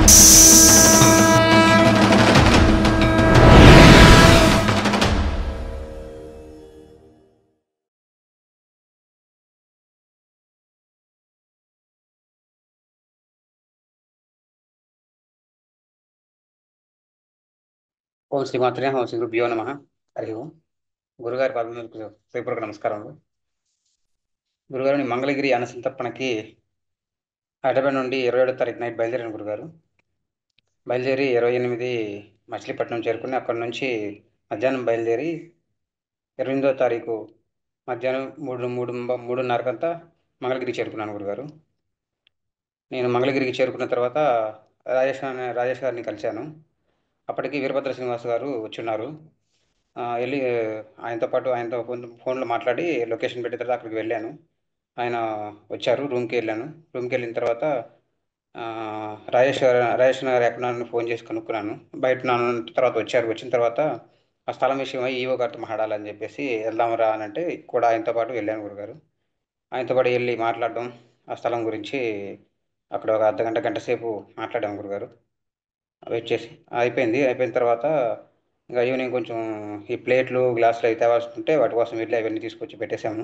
ఓం శ్రీమాత్రే ఓం శ్రీ గురుభ్యో నమ. హరి ఓం. గురుగారి పాదములకు హృదయపూర్వక నమస్కారములు. గురుగారిని మంగళగిరి అన్నసంతర్పణకి హైదరాబాద్ నుండి 27వ తారీఖు నైట్ బయలుదేరాను గురుగారు. బయలుదేరి 28 మచిలీపట్నం చేరుకుని అక్కడి నుంచి మధ్యాహ్నం బయలుదేరి 28వ తారీఖు మధ్యాహ్నం 3:30కంతా మంగళగిరి చేరుకున్నాను గురుగారు. నేను మంగళగిరికి చేరుకున్న తర్వాత రాజేష్ గారిని కలిశాను. అప్పటికి వీరభద్ర శ్రీనివాస్ గారు వచ్చున్నారు. వెళ్ళి ఆయనతో ఫోన్లో మాట్లాడి లొకేషన్ పెట్టిన తర్వాత అక్కడికి వెళ్ళాను. ఆయన వచ్చారు, రూమ్కి వెళ్ళాను. రూమ్కి వెళ్ళిన తర్వాత రాజేష్ గారు ఎక్కడున్నారని ఫోన్ చేసి కనుక్కున్నాను. బయట తర్వాత వచ్చారు. వచ్చిన తర్వాత ఆ స్థలం విషయమై ఈవో గారితో మాట్లాడాలని చెప్పేసి వెళ్దామరా అని అంటే కూడా ఆయనతో పాటు వెళ్ళాను గురుగారు. ఆయనతో పాటు వెళ్ళి మాట్లాడడం, ఆ స్థలం గురించి అక్కడ ఒక గంట సేపు మాట్లాడాము గురుగారు. వెయిట్ చేసి అయిపోయిన తర్వాత ఇంకా ఈవినింగ్ కొంచెం ఈ ప్లేట్లు గ్లాసులు అయితే తేవాల్సి వాటి కోసం వెళ్ళి అవన్నీ తీసుకొచ్చి పెట్టేశాము.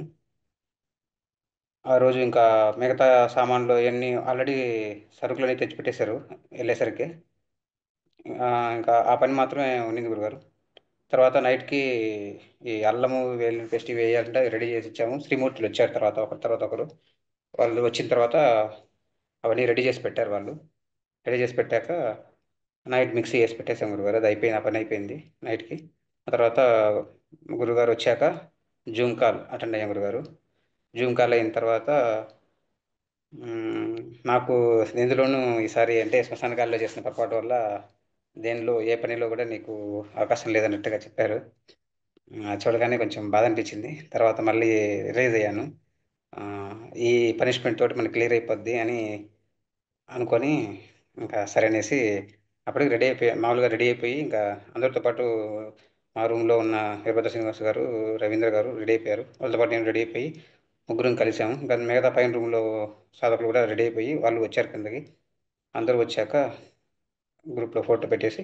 ఆ రోజు ఇంకా మిగతా సామాన్లు అవన్నీ ఆల్రెడీ సరుకులు తెచ్చి పెట్టేశారు వెళ్ళేసరికి. ఇంకా ఆ పని మాత్రమే ఉండింది గురుగారు. తర్వాత నైట్కి ఈ అల్లము వెల్లుల్లి పేస్ట్ ఇవి వేయాలంటే అవి రెడీ చేసి ఇచ్చాము. శ్రీమూర్తులు వచ్చారు తర్వాత ఒకరి తర్వాత ఒకరు. వాళ్ళు వచ్చిన తర్వాత అవన్నీ రెడీ చేసి పెట్టారు వాళ్ళు. రెడీ చేసి పెట్టాక నైట్ మిక్సీ వేసి పెట్టేసాం గురుగారు. అది అయిపోయింది, ఆ పని అయిపోయింది నైట్కి. ఆ తర్వాత గురుగారు వచ్చాక జూమ్ కాల్ అటెండ్ అయ్యాం గురుగారు. జూమ్ కాల్ అయిన తర్వాత నాకు ఇందులోనూ ఈసారి అంటే శ్మశాన కాల్లో చేసిన పొరపాటు వల్ల దేనిలో ఏ పనిలో కూడా నీకు అవకాశం లేదన్నట్టుగా చెప్పారు. చూడగానే కొంచెం బాధ అనిపించింది. తర్వాత మళ్ళీ రిలైజ్ అయ్యాను. ఈ పనిష్మెంట్ తోటి మనకి క్లియర్ అయిపోద్ది అని అనుకొని ఇంకా సరే అనేసి అప్పటికి మామూలుగా రెడీ అయిపోయి ఇంకా అందరితో పాటు మా రూమ్లో ఉన్న వీరభద్ర శ్రీనివాస్ గారు, రవీంద్ర గారు రెడీ అయిపోయారు. వాళ్ళతో పాటు నేను రెడీ అయిపోయి ముగ్గురం కలిసాము. ఇంకా మిగతా పైన రూమ్లో సాధకులు కూడా రెడీ అయిపోయి వాళ్ళు వచ్చారు కిందకి. అందరూ వచ్చాక గ్రూప్లో ఫోటో పెట్టేసి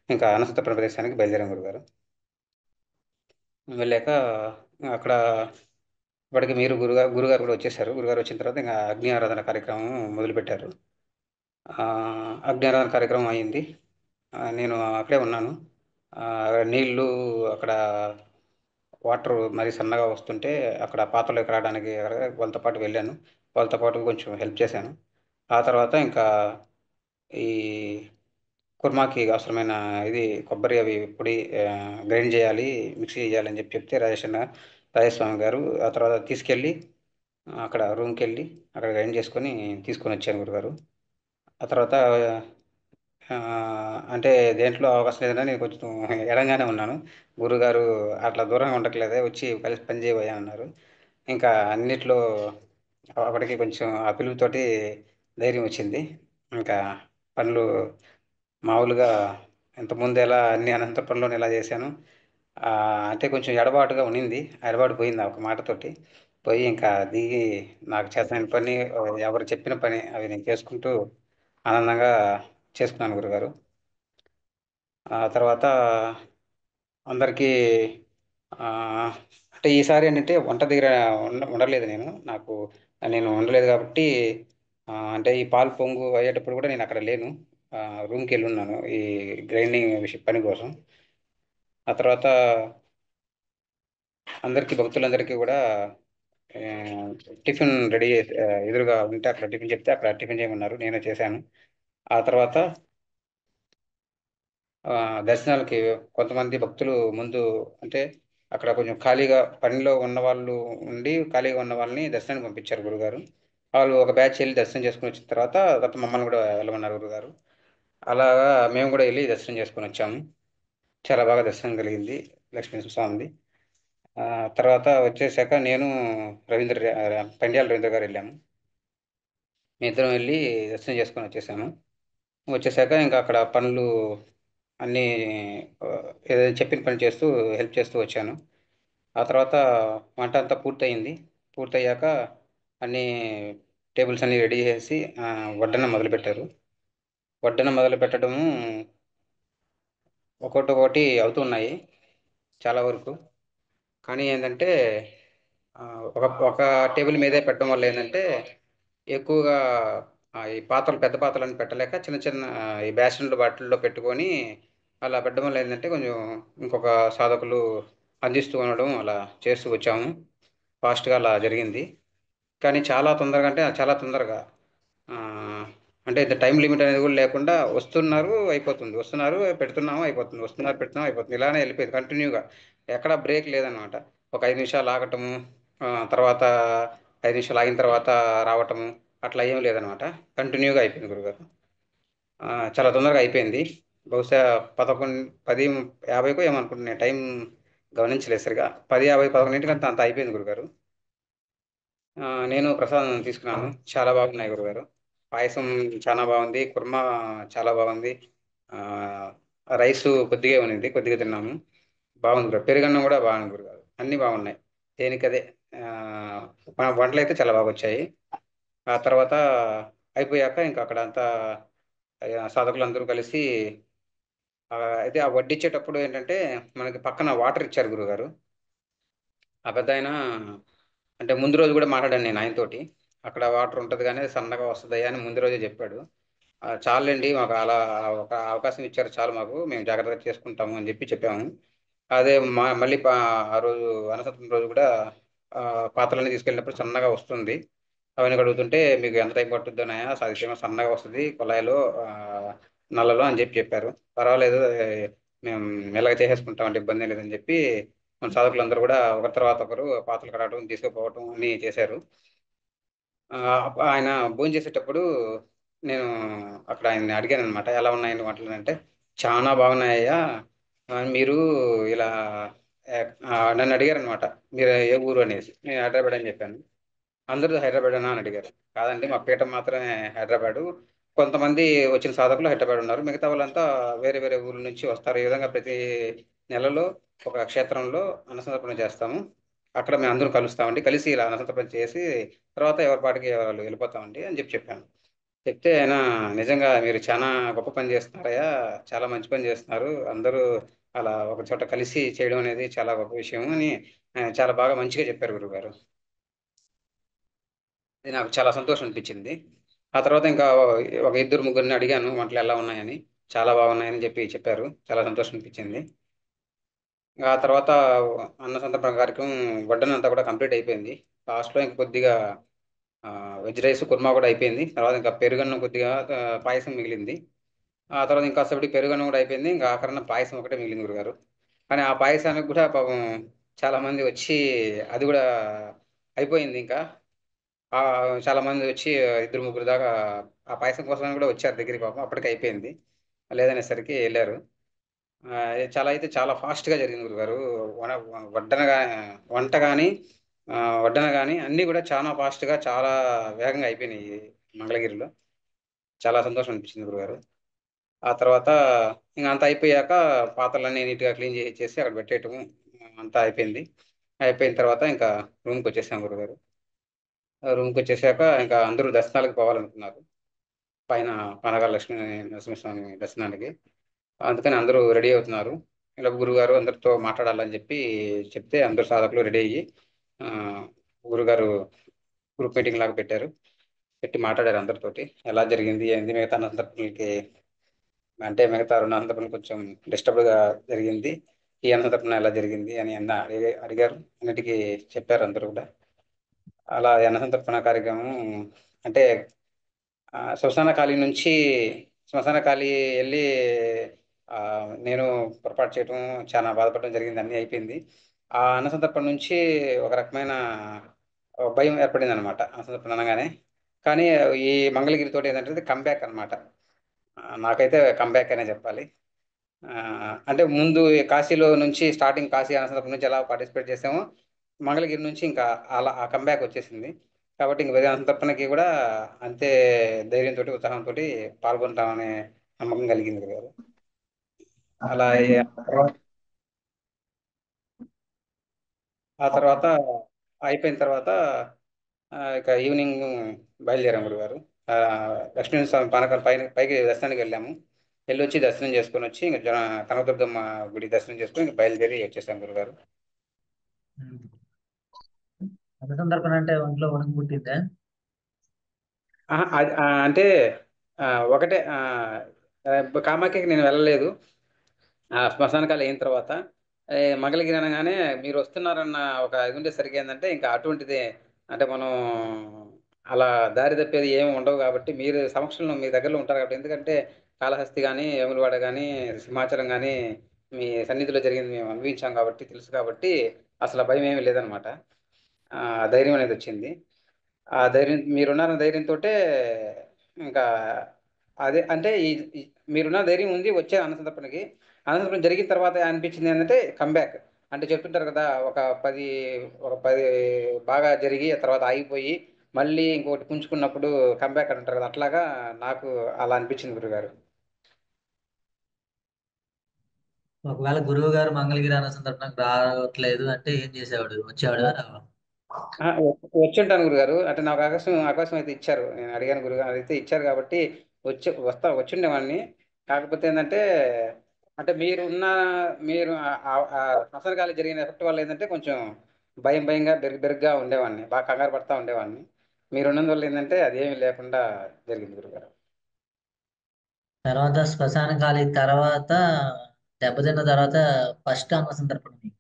ఇంకా అన్నసత్ర ప్రదేశానికి బయలుదేరాం గురుగారు. వెళ్ళాక అక్కడ ఇప్పటికి మీరు గురుగారు కూడా వచ్చేసారు. గురుగారు వచ్చిన తర్వాత ఇంకా అగ్ని ఆరాధన కార్యక్రమం మొదలుపెట్టారు. అగ్ని ఆరాధన కార్యక్రమం అయింది. నేను అక్కడే ఉన్నాను. నీళ్ళు అక్కడ వాటర్ మరీ సన్నగా వస్తుంటే అక్కడ పాత్రలోకి రావడానికి వాళ్ళతో పాటు వెళ్ళాను. వాళ్ళతో పాటు కొంచెం హెల్ప్ చేశాను. ఆ తర్వాత ఇంకా ఈ కుర్మాకి అవసరమైన ఇది కొబ్బరి అవి పొడి గ్రైండ్ చేయాలి, మిక్సీ చేయాలని చెప్తే రాజేశ్వమి గారు ఆ తర్వాత తీసుకెళ్ళి అక్కడ రూమ్కి వెళ్ళి అక్కడ గ్రైండ్ చేసుకొని తీసుకొని వచ్చాను గురుగారు. ఆ తర్వాత అంటే దేంట్లో అవకాశం లేదన్నా నేను కొంచెం ఎడంగానే ఉన్నాను. గురుగారు అట్లా దూరంగా ఉండట్లేదే, వచ్చి కలిసి పని చేయబోయా అన్నారు. ఇంకా అన్నిట్లో అప్పటికి కొంచెం ఆ పిలుపుతోటి ధైర్యం వచ్చింది. ఇంకా పనులు మామూలుగా ఇంతకుముందు ఎలా అన్ని అనంతపురంలోనే ఎలా చేశాను అంటే కొంచెం ఎడబాటుగా ఉన్నింది. ఆ ఎడబాటు పోయింది ఆ ఒక మాటతోటి. పోయి ఇంకా దిగి నాకు చేతనైన పని ఎవరు చెప్పిన పని అవి నేను చేసుకుంటూ ఆనందంగా చేసుకున్నాను గురుగారు. ఆ తర్వాత అందరికీ అంటే ఈసారి ఏంటంటే వంట దగ్గర ఉండలేదు నేను ఉండలేదు కాబట్టి అంటే ఈ పాలు పొంగు అయ్యేటప్పుడు కూడా నేను అక్కడ లేను. రూమ్కి వెళ్ళి ఉన్నాను ఈ గ్రైండింగ్ విషయం పని కోసం. ఆ తర్వాత భక్తులందరికీ కూడా ఆ, టిఫిన్ రెడీ చేసి ఎదురుగా ఉంటే అక్కడ టిఫిన్ చెప్తే అక్కడ టిఫిన్ చేయమన్నారు, నేనే చేశాను. ఆ తర్వాత దర్శనాలకి కొంతమంది భక్తులు ముందు అంటే అక్కడ కొంచెం ఖాళీగా పనిలో ఉన్న వాళ్ళు ఉండి ఖాళీగా ఉన్న వాళ్ళని దర్శనానికి పంపించారు గురుగారు. వాళ్ళు ఒక బ్యాచ్ వెళ్ళి దర్శనం చేసుకుని వచ్చిన తర్వాత మమ్మల్ని కూడా వెళ్ళమన్నారు గురుగారు. అలాగా మేము కూడా వెళ్ళి దర్శనం చేసుకొని వచ్చాము. చాలా బాగా దర్శనం కలిగింది లక్ష్మీ స్వామిది. ఆ, తర్వాత వచ్చేసాక నేను పెండ్యాల రవీంద్ర గారు వెళ్ళాము. మీ ఇద్దరం వెళ్ళి దర్శనం చేసుకొని వచ్చేసాము. వచ్చేసాక ఇంకా అక్కడ పనులు అన్నీ ఆ, ఏదైనా చెప్పిన పని చేస్తూ హెల్ప్ చేస్తూ వచ్చాను. ఆ తర్వాత వంట అంతా పూర్తయింది. పూర్తయ్యాక అన్నీ టేబుల్స్ అన్నీ రెడీ చేసి వడ్డన మొదలుపెట్టారు. వడ్డన మొదలు పెట్టడము ఒక్కొక్కటి అవుతున్నాయి చాలా వరకు. కానీ ఏంటంటే ఆ, ఒక టేబుల్ మీదే పెట్టడం వల్ల ఏంటంటే ఎక్కువగా ఈ పాత్రలు పెద్ద పాత్రలను పెట్టలేక చిన్న చిన్న ఈ బేషన్లు వాటిల్లో పెట్టుకొని అలా పెట్టడం వల్ల ఏంటంటే కొంచెం ఇంకొక సాధకులు అందిస్తూ ఉండడం అలా చేస్తూ వచ్చాము. ఫాస్ట్గా అలా జరిగింది. కానీ చాలా తొందరగా అంటే చాలా తొందరగా ఆ, అంటే ఇంత టైం లిమిట్ అనేది కూడా లేకుండా వస్తున్నారు అయిపోతుంది, వస్తున్నారు పెడుతున్నాము అయిపోతుంది, వస్తున్నారు పెడుతున్నాం అయిపోతుంది, ఇలానే వెళ్ళిపోయింది కంటిన్యూగా. ఎక్కడ బ్రేక్ లేదనమాట. ఒక 5 నిమిషాలు ఆగటము, తర్వాత 5 నిమిషాలు ఆగిన తర్వాత రావటము, అట్లా ఏం లేదనమాట. కంటిన్యూగా అయిపోయింది గురుగారు. చాలా తొందరగా అయిపోయింది. బహుశా 11, 10:50కో ఏమనుకుంటున్నాను, టైం గమనించలేదు సరిగా. 10:50, 11 అంత అయిపోయింది గురుగారు. నేను ప్రసాదం తీసుకున్నాను. చాలా బాగున్నాయి గురుగారు. పాయసం చాలా బాగుంది, కుర్మా చాలా బాగుంది. ఆ, రైస్ కొద్దిగా ఉన్నింది, కొద్దిగా తిన్నాము. బాగుంది గురు. పెరుగన్నం కూడా బాగుంది గురుగారు. అన్నీ బాగున్నాయి. దేనికదే. ఆ, వంటలు అయితే చాలా బాగా వచ్చాయి. ఆ తర్వాత అయిపోయాక ఇంకా అక్కడ అంతా సాధకులందరూ కలిసి అయితే ఆ వడ్డించేటప్పుడు ఏంటంటే మనకి పక్కన వాటర్ ఇచ్చారు గురుగారు. ఆ పెద్ద ఆయన అంటే ముందు రోజు కూడా మాట్లాడాను నేను ఆయనతోటి. అక్కడ వాటర్ ఉంటుంది కానీ అది సన్నగా వస్తుంది అని ముందు రోజే చెప్పాడు. చాలండి మాకు అలా ఒక అవకాశం ఇచ్చారు చాలు, మాకు మేము జాగ్రత్తగా చేసుకుంటాము అని చెప్పాము. అదే మళ్ళీ ఆ రోజు అన్నసత్రం రోజు కూడా ఆ, పాత్రలన్నీ తీసుకెళ్ళినప్పుడు సన్నగా వస్తుంది. అవన్నీ కడుగుతుంటే మీకు ఎంత టైం పట్టుద్దన్నాయా, సాధ్యమో సన్నగా వస్తుంది కుళాయిలో, నల్లలో అని చెప్పారు. పర్వాలేదు, మేము మెల్లగా చేసేసుకుంటాం అంటే ఇబ్బంది ఏం లేదని చెప్పి మన సాధకులందరూ కూడా ఒకరి తర్వాత ఒకరు పాత్రలు కడగడం తీసుకుపోవటం అన్ని చేశారు. ఆ, ఆయన భోజనం చేసేటప్పుడు నేను అక్కడ ఆయన్ని అడిగాను అనమాట, ఎలా ఉన్నాయని వంటలు అంటే. చాలా బాగున్నాయ్యా, మీరు ఇలా నన్ను అడిగారు అనమాట, మీరు ఏ ఊరు అనేసి. నేను హైదరాబాద్ అని చెప్పాను. అందరూ హైదరాబాద్ అని అడిగారు. కాదండి మా పీఠం మాత్రమే హైదరాబాదు, కొంతమంది వచ్చిన సాధకులు హైదరాబాద్ ఉన్నారు, మిగతా వాళ్ళంతా వేరే వేరే ఊర్ల నుంచి వస్తారు. ఈ విధంగా ప్రతి నెలలో ఒక క్షేత్రంలో అన్నసంతర్పణ చేస్తాము. అక్కడ మేము అందరం కలుస్తామండి, కలిసి ఇలా అన్నసంతర్పణ చేసి తర్వాత ఎవరి పాటికి వాళ్ళు వెళ్ళిపోతామండి అని చెప్పాను. చెప్తే ఆయన, నిజంగా మీరు చాలా గొప్ప పని చేస్తున్నారయ్యా, చాలా మంచి పని చేస్తున్నారు, అందరూ అలా ఒక చోట కలిసి చేయడం అనేది చాలా గొప్ప విషయం అని చాలా బాగా మంచిగా చెప్పారు గురుగారు. ఇది నాకు చాలా సంతోషం అనిపించింది. ఆ తర్వాత ఇంకా ఒక ఇద్దరు ముగ్గురిని అడిగాను వంటలు ఎలా ఉన్నాయని. చాలా బాగున్నాయని చెప్పారు. చాలా సంతోషం అనిపించింది. ఆ తర్వాత అన్న సంతర్పణ కార్యక్రమం వడ్డన అంతా కూడా కంప్లీట్ అయిపోయింది. లాస్ట్లో ఇంక కొద్దిగా ఆ, వెజ్ రైస్ కుర్మా కూడా అయిపోయింది. తర్వాత ఇంకా పెరుగన్నం కొద్దిగా, పాయసం మిగిలింది. ఆ తర్వాత ఇంకా అసలు పెరుగన్నం కూడా అయిపోయింది. ఇంకా ఆఖరణ పాయసం ఒకటే మిగిలింది గురుగారు. కానీ ఆ పాయసానికి కూడా పాపం చాలా మంది వచ్చి అది కూడా అయిపోయింది ఇంకా. ఆ, చాలా మంది వచ్చి ఇద్దరు ముగ్గురు దాకా ఆ పాయసం కోసం కూడా వచ్చారు దగ్గరికి, పాపం అప్పటికి అయిపోయింది. లేదనేసరికి వెళ్ళారు. ఇది చాలా అయితే చాలా ఫాస్ట్గా జరిగింది గురుగారు. వడ్డన వంట కానీ వడ్డన కానీ అన్నీ కూడా చాలా ఫాస్ట్గా చాలా వేగంగా అయిపోయినాయి ఈ మంగళగిరిలో. చాలా సంతోషం అనిపించింది గురుగారు. ఆ తర్వాత ఇంకా అంతా అయిపోయాక పాత్రలన్నీ నీట్గా క్లీన్ చేసి అక్కడ పెట్టేయటము అంతా అయిపోయింది. అయిపోయిన తర్వాత ఇంకా రూమ్కి వచ్చేసాం గురుగారు. రూమ్కి వచ్చేసాక ఇంకా అందరూ దర్శనాలకు పోవాలనుకున్నారు, పైన పనగా లక్ష్మీ నరసింహస్వామి దర్శనానికి. అందుకని అందరూ రెడీ అవుతున్నారు. ఇలా గురుగారు అందరితో మాట్లాడాలని చెప్తే అందరు సాధకులు రెడీ అయ్యి ఆ, గురుగారు గ్రూప్ మీటింగ్ లాగా పెట్టారు. పెట్టి మాట్లాడారు అందరితోటి, ఎలా జరిగింది ఏంది, మిగతా అనంతపులకి అంటే మిగతా రెండు అనంతపురం కొంచెం డిస్టర్బ్గా జరిగింది, ఈ అనంతపురం ఎలా జరిగింది అని అడిగారు. అన్నిటికీ చెప్పారు అందరూ కూడా. అలా ఈ అన్నసంతర్పణ కార్యక్రమం అంటే శ్మశాన ఖాళీ నుంచి శ్మశాన ఖాళీ వెళ్ళి ఆ, నేను పొరపాటు చేయడం చాలా బాధపడడం జరిగింది, అన్నీ అయిపోయింది. ఆ అన్నసంతర్పణ నుంచి ఒక రకమైన భయం ఏర్పడింది అనమాట అన్నసంతర్పణ అనగానే. కానీ ఈ మంగళగిరి తోటి ఏంటంటే కంబ్యాక్ అనమాట. నాకైతే కంబ్యాక్ అనే చెప్పాలి. ఆ, అంటే ముందు ఈ కాశీలో నుంచి స్టార్టింగ్ కాశీ అన్నసంతర్పణ నుంచి ఎలా పార్టిసిపేట్ చేసామో మంగళగిరి నుంచి ఇంకా అలా ఆ కంబ్యాక్ వచ్చేసింది. కాబట్టి ఇంక వేరే సంతర్పణకి కూడా అంతే ధైర్యంతో ఉత్సాహంతో పాల్గొంటామనే నమ్మకం కలిగింది గారు. అలా ఆ తర్వాత అయిపోయిన తర్వాత ఇక ఈవినింగ్ బయలుదేరాం గురుగారు. లక్ష్మీస్వామి పానకాల పైకి దర్శనానికి వెళ్ళాము. వెళ్ళొచ్చి దర్శనం చేసుకొని వచ్చి ఇంకా కనకదుర్గమ్మ గుడి దర్శనం చేసుకొని ఇంకా బయలుదేరి వచ్చేసాం గురుగారు. అన్న సందర్పణ అంటే ఒంట్లో వణుకు పుట్టిందా? అంటే ఒకటే కామాఖ్యకి నేను వెళ్ళలేదు. శ్మశానకాలు అయిన తర్వాత మంగళగిరి అనగానే మీరు వస్తున్నారన్న ఒక ఇది ఉండేసరికి ఏంటంటే ఇంకా అటువంటిది అంటే మనం అలా దారి తప్పేది ఏమి ఉండవు కాబట్టి మీరు సమక్షంలో మీ దగ్గరలో ఉంటారు కాబట్టి ఎందుకంటే కాళహస్తి కానీ వేములవాడ కానీ సింహాచలం కానీ మీ సన్నిధిలో జరిగింది మేము అనుభవించాం కాబట్టి తెలుసు కాబట్టి అసలు భయం ఏమీ లేదనమాట. ధైర్యం అనేది వచ్చింది. ఆ ధైర్యం మీరున్నారన్న ధైర్యంతో ఇంకా అదే అంటే మీరున్న ధైర్యం ఉంది వచ్చే అనంతపురికి. అనంతపురం జరిగిన తర్వాత అనిపించింది ఏంటంటే కంబ్యాక్ అంటే చెప్తుంటారు కదా ఒక పది బాగా జరిగి ఆ తర్వాత ఆగిపోయి మళ్ళీ ఇంకోటి పుంజుకున్నప్పుడు కంబ్యాక్ అంటారు కదా అట్లాగా నాకు అలా అనిపించింది గురుగారు. ఒకవేళ గురువు గారు మంగళగిరి అన్న సందర్భానికి రావట్లేదు అంటే ఏం చేసేవాడు? వచ్చేవాడు రావా? వచ్చుంటాను గురుగారు అంటే నాకు అవకాశం అయితే ఇచ్చారు. నేను అడిగాను గురుగారు అయితే ఇచ్చారు కాబట్టి వచ్చిండేవాడిని. కాకపోతే ఏంటంటే అంటే మీరు శ్మశాన గాలి జరిగిన ఎఫెక్ట్ వల్ల ఏంటంటే కొంచెం భయంగా బెరుగ్గా ఉండేవాడిని, బాగా కంగారు పడతా ఉండేవాడిని. మీరు ఉన్నందువల్ల ఏంటంటే అదేమీ లేకుండా జరిగింది గురుగారు. తర్వాత శ్మశాన ఖాళీ తర్వాత దెబ్బతిన్న తర్వాత ఫస్ట్ అన్న సందర్పణ మీకు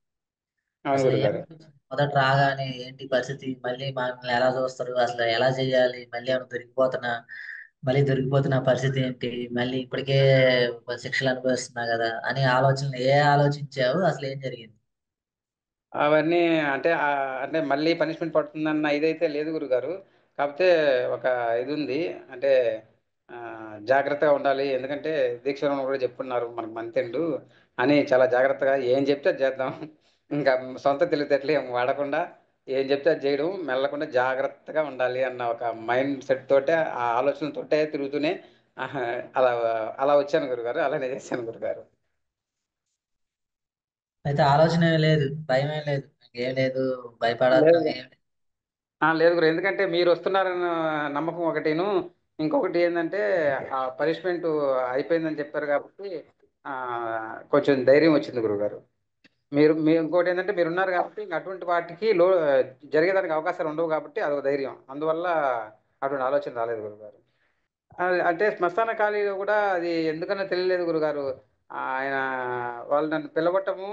అవును అసలు గురుగారు. ఏమనిపించింది? మొదట రాగానే ఏంటి పరిస్థితి? మళ్ళీ మనల్ని ఎలా చూస్తారు? అసలు ఎలా చేయాలి? మళ్ళీ ఏమైనా దొరికిపోతున్నా మళ్ళీ దొరికిపోతున్న పరిస్థితి ఏంటి? మళ్ళీ ఇప్పటికే శిక్షలు అనుభవిస్తున్నా కదా అని ఆలోచనలు ఆలోచించావు? అసలు ఏం జరిగింది? అవన్నీ అంటే అంటే మళ్ళీ పనిష్మెంట్ పడుతుందన్న ఇదైతే లేదు గురుగారు. కాకపోతే ఒక ఇది ఉంది అంటే జాగ్రత్తగా ఉండాలి. ఎందుకంటే దీక్షలో కూడా చెప్పున్నారు మనకు మంతెండు అని చాలా జాగ్రత్తగా ఏం చెప్తే అది చేద్దాం. ఇంకా సొంత తెలివితేటలు ఏం వాడకుండా ఏం చెప్తే అది చేయడం మెల్లకుండా జాగ్రత్తగా ఉండాలి అన్న ఒక మైండ్ సెట్ తోటే ఆ ఆలోచనతోటే తిరుగుతూనే ఆహా, అలా అలా వచ్చాను గురుగారు. అలానే చేశాను గురుగారు. అయితే ఆలోచన ఏం లేదు, భయం ఏం లేదు, ఏం లేదు, లేదు భయపడాల్సిన ఏం లేదు. లేదు గురు ఎందుకంటే మీరు వస్తున్నారన్న నమ్మకం ఒకటిను ఇంకొకటి ఏంటంటే ఆ పనిష్మెంట్ అయిపోయిందని చెప్పారు కాబట్టి ఆ కొంచెం ధైర్యం వచ్చింది గురుగారు. మీరు ఇంకోటి ఏంటంటే మీరు ఉన్నారు కాబట్టి ఇంక అటువంటి వాటికి జరిగేదానికి అవకాశాలు ఉండవు కాబట్టి అదొక ధైర్యం అందువల్ల అటువంటి ఆలోచన రాలేదు గురుగారు. అంటే శ్మశాన ఖాళీలో కూడా అది ఎందుకన్నా తెలియలేదు గురుగారు. ఆయన వాళ్ళు నన్ను పిలవటము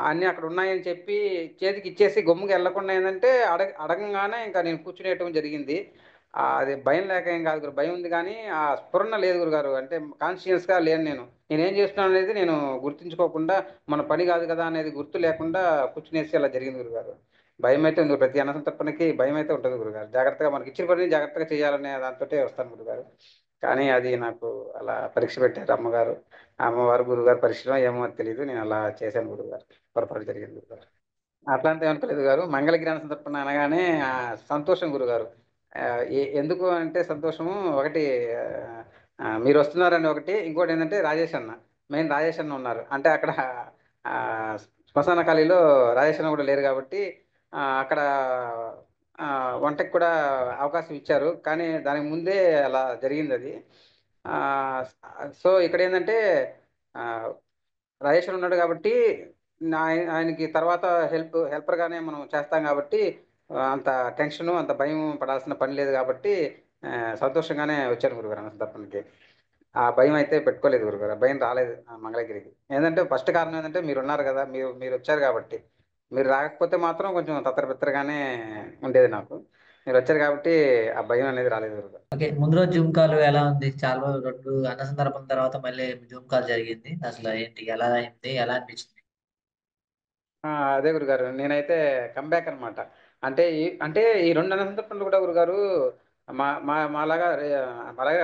అన్నీ అక్కడ ఉన్నాయని చెప్పి చేతికి ఇచ్చేసి గమ్ముగా వెళ్ళకుండా ఏంటంటే అడగంగానే ఇంకా నేను కూర్చునేయటం జరిగింది. అది భయం లేక ఏం కాదు గురు భయం ఉంది కానీ ఆ స్ఫురణ లేదు గురుగారు. అంటే కాన్షియస్గా లేను నేనేం చేస్తున్నాను అనేది నేను గుర్తుంచుకోకుండా మన పని కాదు కదా అనేది గుర్తు లేకుండా కూర్చునేసి అలా జరిగింది గురుగారు. భయం అయితే ఉంది ప్రతి అన్నసంతర్పణకి భయం అయితే ఉంటుంది గురుగారు. జాగ్రత్తగా మనకి ఇచ్చిన పని జాగ్రత్తగా చేయాలనే దాంతోటే వస్తాను గురుగారు. కానీ అది నాకు అలా పరీక్ష పెట్టారు అమ్మగారు. అమ్మవారు గురుగారు పరీక్షలో ఏమో తెలియదు నేను అలా చేశాను గురుగారు. పొరపాటు జరిగింది గురుగారు. అట్లాంటి అనుకోలేదు గారు. మంగళగిరి సంతర్పణ అనగానే సంతోషం గురుగారు. ఎందుకు అంటే సంతోషము ఒకటి మీరు వస్తున్నారని ఒకటి ఇంకోటి ఏంటంటే రాజేష్ అన్న మెయిన్ రాజేష్ అన్న ఉన్నారు అంటే అక్కడ ఆ, శ్మశాన ఖాళీలో రాజేష్ అన్న కూడా లేరు కాబట్టి అక్కడ ఆ, వంటకి కూడా అవకాశం ఇచ్చారు కానీ దానికి ముందే అలా జరిగింది అది. ఆ, సో ఇక్కడ ఏంటంటే ఆ, రాజేశ్వర్ ఉన్నాడు కాబట్టి ఆయనకి తర్వాత హెల్పర్గానే మనం చేస్తాం కాబట్టి అంత టెన్షన్ అంత భయం పడాల్సిన పని లేదు కాబట్టి ఆ, సంతోషంగానే వచ్చాను గురుగారు అనంతపురంకి. ఆ భయం అయితే పెట్టుకోలేదు గురుగారు. ఆ భయం రాలేదు మంగళగిరికి. ఏంటంటే ఫస్ట్ కారణం ఏంటంటే మీరు ఉన్నారు కదా మీరు మీరు వచ్చారు కాబట్టి. మీరు రాకపోతే మాత్రం కొంచెం తత్తరబిత్తరగానే ఉండేది నాకు. మీరు వచ్చారు కాబట్టి ఆ భయం అనేది రాలేదు గురుగారు. ఓకే, ముందు రోజు జూమ్ కాల్ ఎలా ఉంది? చాలా రోజులు రెండు అన్న సందర్భం తర్వాత మళ్ళీ జూమ్ కాల్ జరిగింది. అసలు ఏంటి, ఎలా అయింది, ఎలా అనిపించింది? అదే గురుగారు నేనైతే కంబ్యాక్ అనమాట. అంటే ఈ రెండు అనంతపురంలో కూడా గురుగారు మాలాగా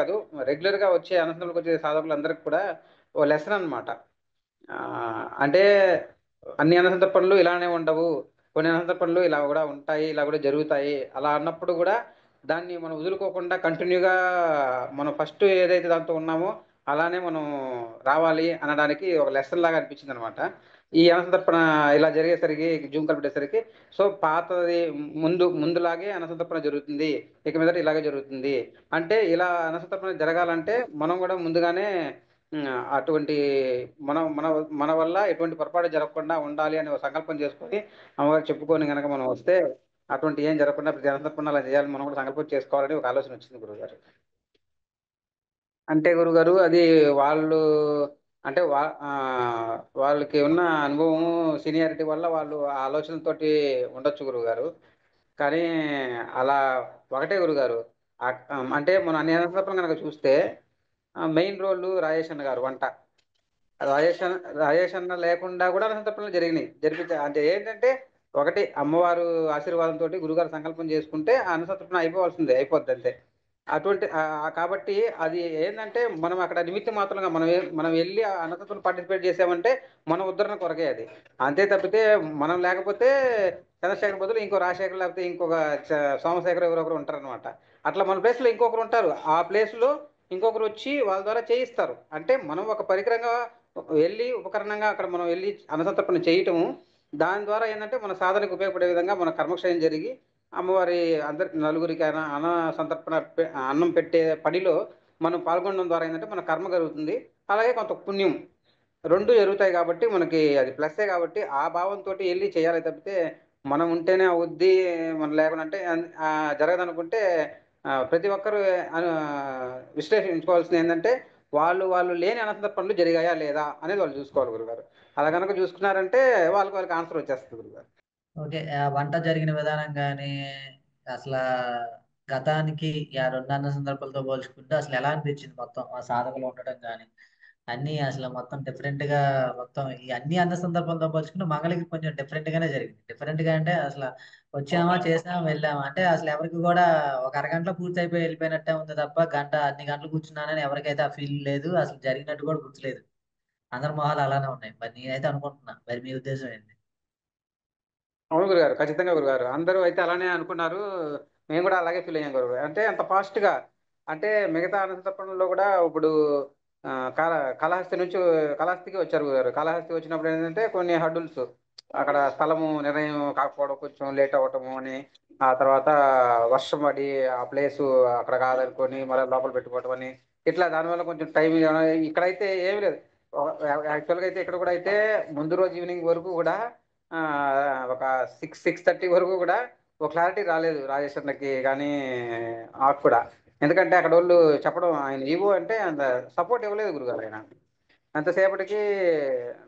కాదు రెగ్యులర్గా వచ్చే అనంతపురంకి వచ్చే సాధకులందరికీ కూడా ఓ లెసన్ అనమాట. ఆ, అంటే అన్ని అనంత పనులు ఇలానే ఉండవు. కొన్ని అనంత పనులు ఇలా కూడా ఉంటాయి ఇలా కూడా జరుగుతాయి అలా అన్నప్పుడు కూడా దాన్ని మనం వదులుకోకుండా కంటిన్యూగా మనం ఫస్ట్ ఏదైతే దాంతో ఉన్నామో అలానే మనం రావాలి అనడానికి ఒక లెసన్ లాగా అనిపించింది అనమాట. ఈ అన్నసంతర్పణ ఇలా జరిగేసరికి జూమ్ కలిపేసరికి సో పాతది ముందులాగే అన్నసంతర్పణ జరుగుతుంది, ఇక మీదట ఇలాగే జరుగుతుంది. అంటే ఇలా అన్నసంతర్పణ జరగాలంటే మనం కూడా ముందుగానే అటువంటి మనం మన మన వల్ల ఎటువంటి పొరపాటు జరగకుండా ఉండాలి అని ఒక సంకల్పం చేసుకొని అమ్మగారు చెప్పుకొని గనక మనం వస్తే అటువంటి ఏం జరగకుండా ప్రతి అన్నసంతర్పణ అలా చేయాలని మనం కూడా సంకల్పం చేసుకోవాలని ఒక ఆలోచన వచ్చింది గురువుగారు. అంటే గురుగారు అది వాళ్ళు అంటే వాళ్ళకి ఉన్న అనుభవం సీనియారిటీ వల్ల వాళ్ళు ఆ ఆలోచనతోటి ఉండొచ్చు గురువుగారు. కానీ అలా ఒకటే గురుగారు. అంటే మన అన్ని సందర్భం కనుక చూస్తే మెయిన్ రోల్ రాజేష్ అన్న గారు వంట. రాజేష్ అన్న రాజేష్ అన్న లేకుండా కూడా సందర్భంలో జరిగినాయి జరిపించే అంటే ఏంటంటే ఒకటి అమ్మవారు ఆశీర్వాదంతో గురుగారు సంకల్పం చేసుకుంటే ఆ అన్నసత్రం అయిపోవాల్సిందే, అయిపోద్ది అంతే. అటువంటి కాబట్టి అది ఏంటంటే మనం అక్కడ నిమిత్త మాత్రంగా మనం వెళ్ళి ఆ అన్నసత్రం పార్టిసిపేట్ చేసామంటే మన ఉద్ధరణ కొరకే అది. అంతే తప్పితే మనం లేకపోతే చంద్రశేఖర్ బదులు ఇంకో రాజశేఖర్ లేకపోతే ఇంకొక సోమశేఖర్ ఎవరొకరు ఉంటారనమాట. అట్లా మన ప్లేస్ లో ఇంకొకరు ఉంటారు, ఆ ప్లేస్ లో ఇంకొకరు వచ్చి వాళ్ళ ద్వారా చేయిస్తారు. అంటే మనం ఒక పరికరంగా వెళ్ళి ఉపకరణంగా అక్కడ మనం వెళ్ళి అన్నసంతర్పణ చేయటము, దాని ద్వారా ఏంటంటే మన సాధనకు ఉపయోగపడే విధంగా మన కర్మక్షయం జరిగి అమ్మవారి అందరి నలుగురికి అన్న సంతర్పణ అన్నం పెట్టే పనిలో మనం పాల్గొనడం ద్వారా ఏంటంటే మన కర్మ కలుగుతుంది, అలాగే కొంత పుణ్యం రెండు జరుగుతాయి. కాబట్టి మనకి అది ప్లస్సే. కాబట్టి ఆ భావంతో వెళ్ళి చేయాలి తప్పితే మనం ఉంటేనే అవుద్ది మనం లేకుండా అంటే జరగదనుకుంటే ప్రతి ఒక్కరు విశ్లేషించుకోవాల్సింది ఏంటంటే వాళ్ళు లేని అనంత పనులు జరిగాయా లేదా అనేది వాళ్ళు చూసుకోవాలి గురుగారు. అలా కనుక చూసుకున్నారంటే వాళ్ళకి ఆన్సర్ వచ్చేస్తుంది గురుగారు. ఓకే. వంట జరిగిన విధానం గానీ, అసలా గతానికి ఆ 2 అన్న సందర్భాలతో పోల్చుకుంటే అసలెలా అనిపిచ్చింది మొత్తం? ఆ సాధనలో ఉండడం గానీ, అన్నీ అసలు మొత్తం డిఫరెంట్‌గా మొత్తం ఈ అన్ని అన్న సందర్భాలతో పోల్చుకుంటే మంగళగిరి కొంచెం డిఫరెంట్‌గానే జరిగింది. డిఫరెంట్‌గా అంటే వచ్చామా, చేసామా, వెళ్ళామా. అంటే అసలెవరికి గూడా ఒక అరగంటలో పూర్తయిపోయి వెళ్ళిపోయినట్టే ఉంది తప్ప, అన్ని గంటలు కూర్చున్నానని ఎవరికైతే ఆ ఫీల్ లేదు. అసలు జరిగినట్టు గూడా గుర్తులేదు. అందరి మొహాలు అలానే ఉన్నాయి. మరి నేనైతే అనుకుంటున్నా. మరి మీ ఉద్దేశం ఏంటి? అవును గురుగారు, ఖచ్చితంగా గురుగారు. అందరూ అయితే అలానే అనుకున్నారు. మేము కూడా అలాగే ఫీల్ అయ్యాం గురుగారు. అంటే అంత ఫాస్ట్ గా అంటే మిగతా అనంతపురంలో కూడా ఇప్పుడు ఆ, కాళ కాళహస్తి నుంచి కాళహస్తికి వచ్చారు గురుగారు. కాళహస్తి వచ్చినప్పుడు ఏంటంటే కొన్ని హడ్డుల్స్ అక్కడ స్థలము నిర్ణయం కాకపోవడం, కొంచెం లేట్ అవ్వటము అని, ఆ తర్వాత వర్షం పడి ఆ ప్లేసు అక్కడ కాదనుకొని మళ్ళీ లోపల పెట్టుకోవటం అని, ఇట్లా దానివల్ల కొంచెం టైం ఇక్కడైతే ఏమీ లేదు. యాక్చువల్గా అయితే ఇక్కడ కూడా అయితే ముందు రోజు ఈవినింగ్ వరకు కూడా ఆ, ఒక 6-6:30 వరకు కూడా ఒక క్లారిటీ రాలేదు రాజేష్ అన్నకి కానీ ఆకు కూడా. ఎందుకంటే అక్కడ వాళ్ళు చెప్పడం ఆయన ఈవో అంటే అంత సపోర్ట్ ఇవ్వలేదు గురుగారు ఆయన. అంతసేపటికి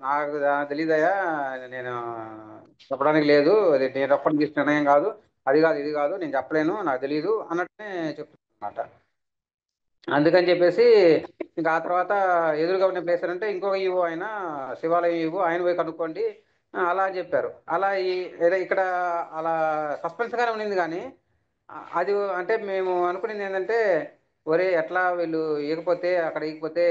నాకు తెలీదయ్యా, నేను చెప్పడానికి లేదు, అది నేను ఒక్కడిని తీసుకున్న నిర్ణయం కాదు, అది కాదు ఇది కాదు, నేను చెప్పలేను, నాకు తెలియదు అన్నట్టునే చెప్తున్నమాట. అందుకని చెప్పేసి ఇంకా ఆ తర్వాత ఎదురుగా ఉన్న ప్లేస్ అంటే ఇంకొక ఈవో ఆయన శివాలయం ఈవో ఆయన పోయి కనుక్కోండి అలా అని చెప్పారు. అలా ఏదో ఇక్కడ అలా సస్పెన్స్ గానే ఉండింది కానీ అది అంటే మేము అనుకునేది ఏంటంటే ఒరే ఎట్లా వీళ్ళు ఈకపోతే అక్కడ ఈకపోతే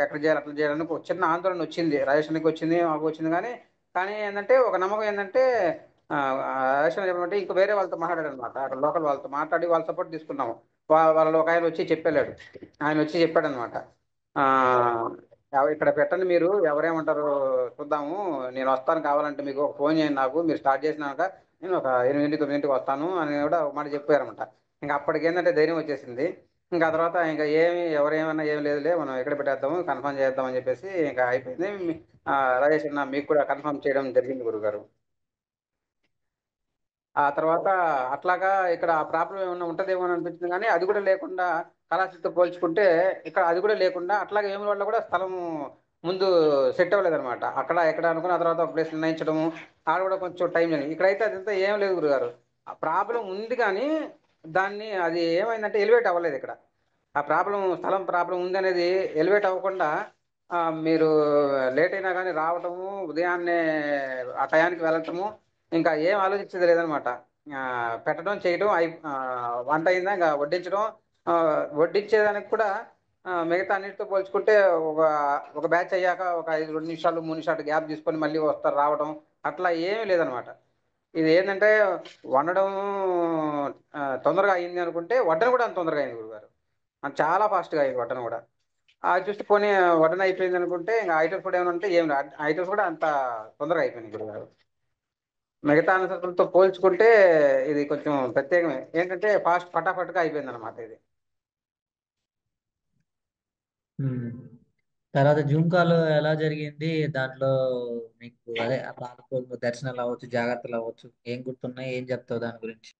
ఎక్కడ చేయాలి అట్లా చేయాలని ఒక చిన్న ఆందోళన వచ్చింది, రాజేశ్వరికి వచ్చింది, మాకు వచ్చింది. కానీ కానీ ఏంటంటే ఒక నమ్మకం ఏంటంటే రాజేశ్వరం చెప్పమంటే ఇంకా వేరే వాళ్ళతో మాట్లాడారు అనమాట. అక్కడ లోకల్ వాళ్ళతో మాట్లాడి వాళ్ళ సపోర్ట్ తీసుకున్నాము. వాళ్ళలో ఒక ఆయన వచ్చి చెప్పాడు, ఆయన వచ్చి చెప్పాడు అనమాట. ఇక్కడ పెట్టండి మీరు ఎవరేమంటారు చూద్దాము, నేను వస్తాను, కావాలంటే మీకు ఒక ఫోన్ చేయండి, నాకు మీరు స్టార్ట్ చేసినాక నేను ఒక 8-9ంటికి వస్తాను అని కూడా ఒక మాట చెప్పారనమాట. ఇంకా అప్పటికి ఏంటంటే ధైర్యం వచ్చేసింది. ఇంకా ఆ తర్వాత ఇంకా ఎవరేమన్నా ఏం లేదులే మనం ఎక్కడ పెట్టేద్దాము కన్ఫర్మ్ చేద్దాం అని చెప్పేసి ఇంకా అయిపోయింది. రాజేష్ అన్న మీకు కూడా కన్ఫర్మ్ చేయడం జరిగింది గురుగారు. ఆ తర్వాత అట్లాగా ఇక్కడ ఆ ప్రాబ్లం ఏమన్నా ఉంటదేమో అని అనిపించింది కానీ అది కూడా లేకుండా కళాశాలతో పోల్చుకుంటే ఇక్కడ అది కూడా లేకుండా అట్లాగే ఏమి వల్ల కూడా స్థలం ముందు సెట్ అవ్వలేదన్నమాట. అక్కడ ఎక్కడ అనుకున్న ఆ తర్వాత ఒక ప్లేస్ నిర్ణయించడము ఆడ కూడా కొంచెం టైం జరిగింది. ఇక్కడైతే అదంతా ఏం లేదు గురుగారు. ఆ ప్రాబ్లం ఉంది కానీ దాన్ని అది ఏమైందంటే ఎలివేట్ అవ్వలేదు ఇక్కడ. ఆ ప్రాబ్లం స్థలం ప్రాబ్లం ఉందనేది ఎలివేట్ అవ్వకుండా ఆ, మీరు లేట్ అయినా కానీ రావటము, ఉదయాన్నే ఆ టయానికి వెళ్ళటము, ఇంకా ఏం ఆలోచించేది లేదనమాట. పెట్టడం చేయడం వంట అయిందా ఇంకా వడ్డించడం. ఆ, వడ్డించేదానికి కూడా మిగతా అన్నిటితో పోల్చుకుంటే ఒక ఒక బ్యాచ్ అయ్యాక ఒక 2 నిమిషాలు 3 నిమిషాలు గ్యాప్ తీసుకొని మళ్ళీ వస్తారు రావడం, అట్లా ఏమీ లేదనమాట. ఇది ఏంటంటే వండడం తొందరగా అయింది అనుకుంటే వడ్డన కూడా అంత తొందరగా అయింది గురుగారు. చాలా ఫాస్ట్గా అయింది వడ్డన కూడా. అది చూస్తే పోనీ వడ్డన అయిపోయింది అనుకుంటే ఇంకా ఐటమ్స్ కూడా ఏమైనా ఉంటే ఏం ఐటమ్స్ కూడా అంత తొందరగా అయిపోయినాయి గురుగారు. మిగతా అనుసతులతో పోల్చుకుంటే ఇది కొంచెం ప్రత్యేకమే. ఏంటంటే ఫాస్ట్ ఫటాఫట్గా అయిపోయింది అనమాట ఇది. ఉమ్. తర్వాత జూమ్ కాల్ ఎలా జరిగింది దాంట్లో? మీకు అదే ఆ పాలకొల్లు దర్శనాలు అవ్వచ్చు, జాగ్రత్తలు అవ్వచ్చు, ఏం గుర్తున్నాయి, ఏం చెప్తావు దాని గురించి?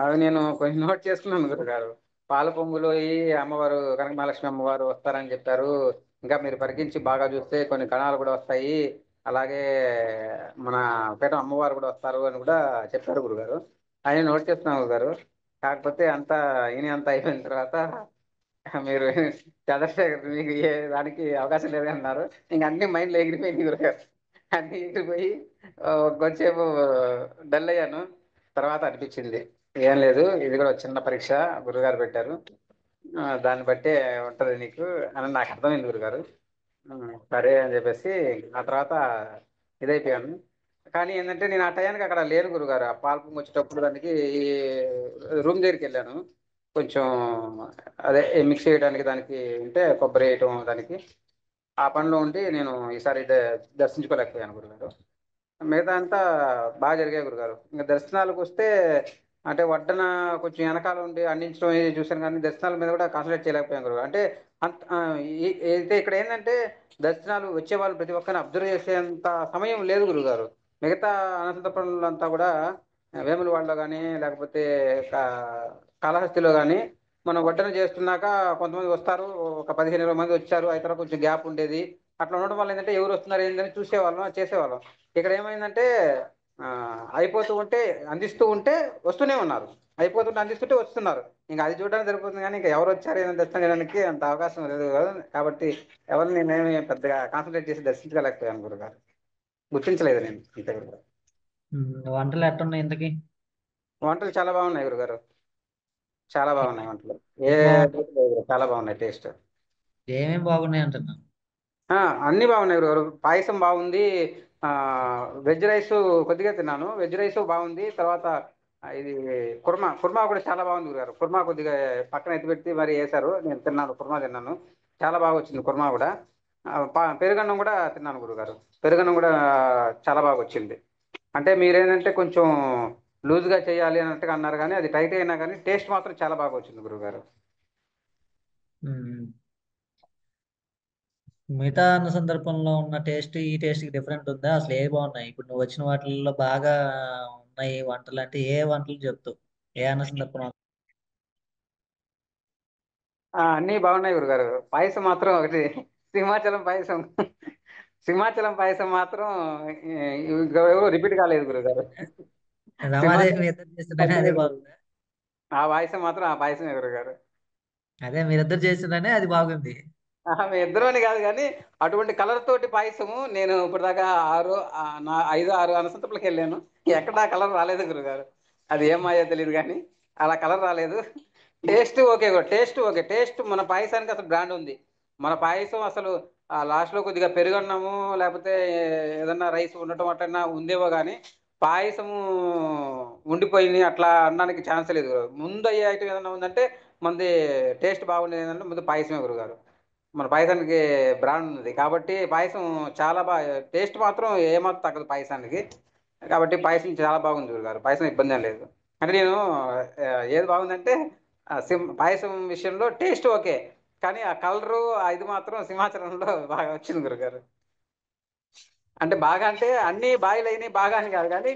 అవి నేను కొంచెం నోట్ చేసుకున్నాను గురుగారు. పాల పొంగులు ఈ అమ్మవారు కనక మహాలక్ష్మి అమ్మవారు వస్తారని చెప్పారు. ఇంకా మీరు పరికించి బాగా చూస్తే కొన్ని కణాలు కూడా వస్తాయి. అలాగే మన పేట అమ్మవారు కూడా వస్తారు అని కూడా చెప్పారు గురుగారు. అని నోట్ చేస్తున్నాను గురుగారు. కాకపోతే అంతా ఈయన అంతా అయిపోయిన తర్వాత మీరు చంద్రశేఖర్ మీకు ఏ దానికి అవకాశం లేదు అన్నారు. ఇంక అన్ని మైండ్లో ఎగిరిపోయింది గురుగారు. అన్ని ఎగిరిపోయి కొంచెంసేపు డల్ అయ్యాను. తర్వాత అనిపించింది ఏం లేదు, ఇది కూడా ఒక చిన్న పరీక్ష గురుగారు పెట్టారు, దాన్ని బట్టే ఉంటది నీకు అని నాకు అర్థమైంది గురుగారు. సరే అని చెప్పేసి ఆ తర్వాత ఇదైపోయాను. కానీ ఏంటంటే నేను ఆ టయానికి అక్కడ లేను గురుగారు. ఆ పాల్పొంగు వచ్చేటప్పుడు దానికి రూమ్ దగ్గరికి వెళ్ళాను. కొంచెం అదే మిక్స్ చేయడానికి దానికి ఉంటే కొబ్బరి వేయటం దానికి ఆ పనిలో ఉండి నేను ఈసారి దర్శించుకోలేకపోయాను గురుగారు. మిగతా అంతా బాగా జరిగాయి గురుగారు. ఇంకా దర్శనాలకు వస్తే అంటే వడ్డన కొంచెం వెనకాల ఉండి అందించడం ఇది చూశాను, కానీ దర్శనాల మీద కూడా కాన్సన్ట్రేట్ చేయలేకపోయాను గురుగారు. అంటే అంత అయితే ఇక్కడ ఏంటంటే దర్శనాలు వచ్చే వాళ్ళు ప్రతి ఒక్కరిని అబ్జర్వ్ చేసేంత సమయం లేదు గురుగారు. మిగతా అనంతపురంలో కూడా వేములవాడలో కానీ లేకపోతే కాళహస్తిలో కానీ మనం వడ్డన చేస్తున్నాక కొంతమంది వస్తారు, ఒక 15-20 మంది వచ్చారు, అయితే కొంచెం గ్యాప్ ఉండేది. అట్లా ఉండడం వల్ల ఏంటంటే ఎవరు వస్తున్నారు ఏంటని చూసేవాళ్ళం చేసేవాళ్ళం. ఇక్కడ ఏమైందంటే ఆ, అయిపోతూ ఉంటే అందిస్తూ ఉంటే వస్తూనే ఉన్నారు, అయిపోతుంటే అందిస్తుంటే వస్తున్నారు. ఇంకా అది చూడడానికి సరిపోతుంది కానీ ఇంకా ఎవరు వచ్చారు ఏమైనా దర్శనం చేయడానికి అంత అవకాశం లేదు కదా. కాబట్టి ఎవరిని నేనేమి పెద్దగా కాన్సన్ట్రేట్ చేసి దర్శించగలేకపోయాను గురుగారు. గుర్తించలేదు నేను అంతే గురుగారు. వంటలు ఎట్టున్నాయి ఇంతకి? వంటలు చాలా బాగున్నాయి గురుగారు. చాలా బాగున్నాయి వంటలు. ఏ ఏం బాగున్నాయి? లోటు లేదు, చాలా బాగున్నాయి టేస్ట్. ఏమేం బాగున్నాయి అంటున్నాను. ఆ, అన్ని బాగున్నాయి గురుగారు. పాయసం బాగుంది. ఆ, వెజ్ రైస్ కొద్దిగా తిన్నాను, వెజ్ రైస్ బాగుంది. తర్వాత ఇది కుర్మా కుర్మా కూడా చాలా బాగుంది గురుగారు. కుర్మా కొద్దిగా పక్కన ఎత్తిపెట్టి మరి వేశారు, నేను తిన్నాను, కుర్మా తిన్నాను. చాలా బాగా వచ్చింది కుర్మా కూడా. పెరుగన్నం కూడా తిన్నాను గురుగారు. పెరుగన్నం కూడా చాలా బాగా వచ్చింది. అంటే మీరేంటంటే కొంచెం లూజ్గా చేయాలి అన్నట్టుగా అన్నారు, కానీ అది టైట్ అయినా కానీ టేస్ట్ మాత్రం చాలా బాగా వచ్చింది గురుగారు. ఉమ్. మిగతా అన్న సందర్భంలో ఉన్న టేస్ట్ ఈ టేస్ట్ కి డిఫరెంట్ ఉందా? అసలు ఏ బాగున్నాయి ఇప్పుడు నువ్వు వచ్చిన వాటిల్లో బాగా ఉన్నాయి వంటలు అంటే ఏ వంటలు చెప్తావు? ఏ అన్న సందర్భం? అన్నీ బాగున్నాయి గురుగారు. పాయసం మాత్రం ఒకటి సింహాచలం పాయసం. సింహాచలం పాయసం మాత్రం ఎవరు రిపీట్ కాలేదు గురుగారు. రమాదేవి సింహాచలం మీ ఇద్దరు చేస్తున్నానే అదే తగ్గలేదు గురు. బాగుందా? ఆ పాయసం మాత్రం ఆ పాయసం గురుగారు. అదే మీరిద్దరు చేస్తున్నానే అది బాగుంది. మీ ఇద్దరు అని కాదు కానీ అటువంటి కలర్ తోటి పాయసము నేను ఇప్పటిదాకా 5-6 అనసంతపులకు వెళ్ళాను, ఎక్కడ ఆ కలర్ రాలేదు గురుగారు. అది ఏం మాయో తెలియదు కానీ అలా కలర్ రాలేదు. Taste okay, taste okay, taste మన పాయసానికి అసలు బ్రాండ్ ఉంది. మన పాయసం అసలు ఆ లాస్ట్లో కొద్దిగా పెరుగన్నము లేకపోతే ఏదన్నా రైస్ ఉండటం అట్లా ఉందేమో కానీ పాయసము ఉండిపోయింది అట్లా అనడానికి ఛాన్స్ లేదు గురుగారు. ముందు అయ్యే ఐటమ్ ఏదన్నా ఉందంటే మనది టేస్ట్ బాగుండేది ఏంటంటే ముందు పాయసమే గురుగారు. మన పాయసానికి బ్రాండ్ ఉంది కాబట్టి పాయసం చాలా బాగా, టేస్ట్ మాత్రం ఏమాత్రం తగ్గదు పాయసానికి. కాబట్టి పాయసం చాలా బాగుంది గురుగారు, పాయసం ఇబ్బంది ఏం లేదు. అంటే నేను ఏది బాగుందంటే పాయసం విషయంలో టేస్ట్ ఓకే, కానీ ఆ కలరు ఇది మాత్రం సింహాచలంలో బాగా వచ్చింది గురుగారు. అంటే బాగా అంటే అన్ని బాయిల్ అయినాయి బాగా అని కాదు కానీ